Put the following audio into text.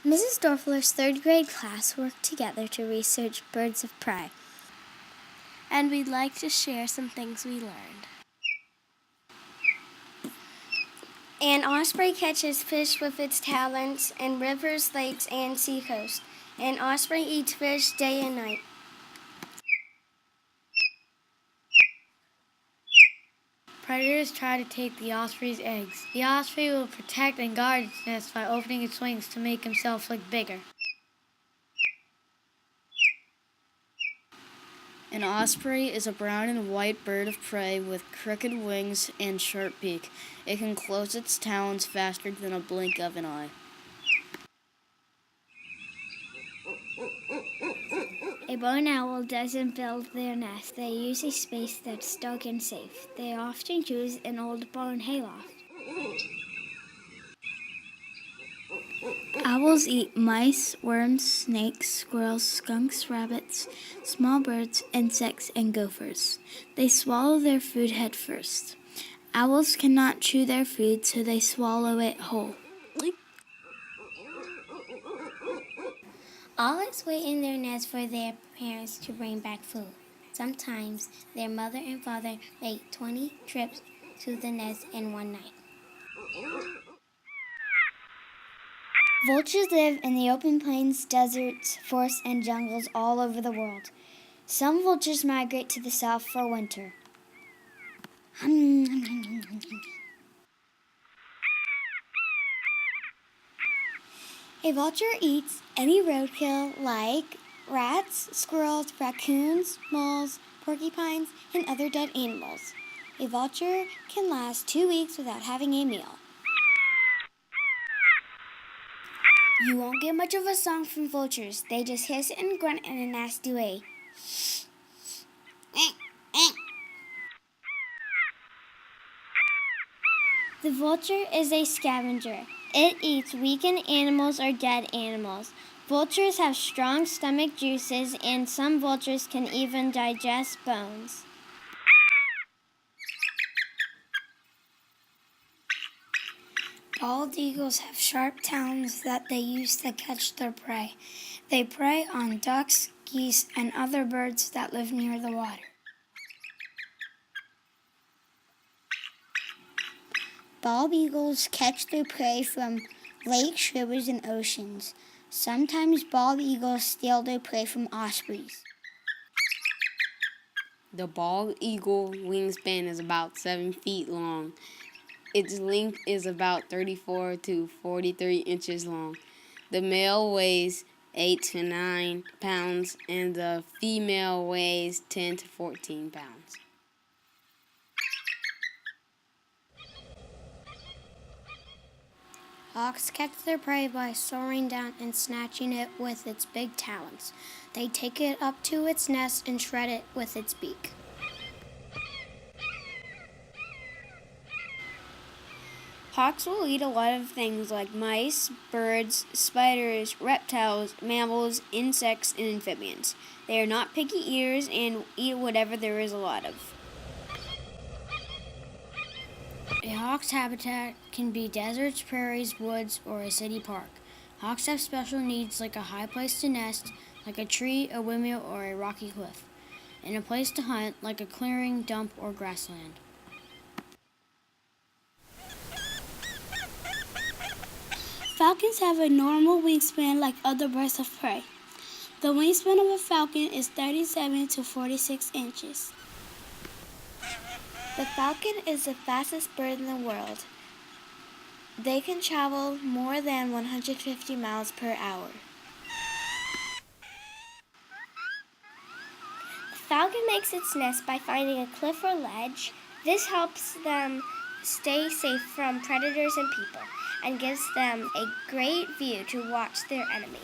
Mrs. Dorfler's third grade class worked together to research birds of prey. And we'd like to share some things we learned. An osprey catches fish with its talons in rivers, lakes, and seacoast. An osprey eats fish day and night. Predators try to take the osprey's eggs. The osprey will protect and guard its nest by opening its wings to make himself look bigger. An osprey is a brown and white bird of prey with crooked wings and sharp beak. It can close its talons faster than a blink of an eye. A barn owl doesn't build their nest. They use a space that's dark and safe. They often choose an old barn hayloft. Owls eat mice, worms, snakes, squirrels, skunks, rabbits, small birds, insects, and gophers. They swallow their food head first. Owls cannot chew their food, so they swallow it whole. Owls wait in their nest for their parents to bring back food. Sometimes their mother and father make 20 trips to the nest in one night. Vultures live in the open plains, deserts, forests, and jungles all over the world. Some vultures migrate to the south for winter. A vulture eats any roadkill like rats, squirrels, raccoons, moles, porcupines, and other dead animals. A vulture can last 2 weeks without having a meal. You won't get much of a song from vultures. They just hiss and grunt in a nasty way. The vulture is a scavenger. It eats weakened animals or dead animals. Vultures have strong stomach juices, and some vultures can even digest bones. Bald eagles have sharp talons that they use to catch their prey. They prey on ducks, geese, and other birds that live near the water. Bald eagles catch their prey from lakes, rivers, and oceans. Sometimes bald eagles steal their prey from ospreys. The bald eagle wingspan is about 7 feet long. Its length is about 34 to 43 inches long. The male weighs 8 to 9 pounds, and the female weighs 10 to 14 pounds. Hawks catch their prey by soaring down and snatching it with its big talons. They take it up to its nest and shred it with its beak. Hawks will eat a lot of things like mice, birds, spiders, reptiles, mammals, insects, and amphibians. They are not picky eaters and eat whatever there is a lot of. A hawk's habitat can be deserts, prairies, woods, or a city park. Hawks have special needs like a high place to nest, like a tree, a windmill, or a rocky cliff, and a place to hunt, like a clearing, dump, or grassland. Falcons have a normal wingspan like other birds of prey. The wingspan of a falcon is 37 to 46 inches. The falcon is the fastest bird in the world. They can travel more than 150 miles per hour. The falcon makes its nest by finding a cliff or ledge. This helps them stay safe from predators and people and gives them a great view to watch their enemies.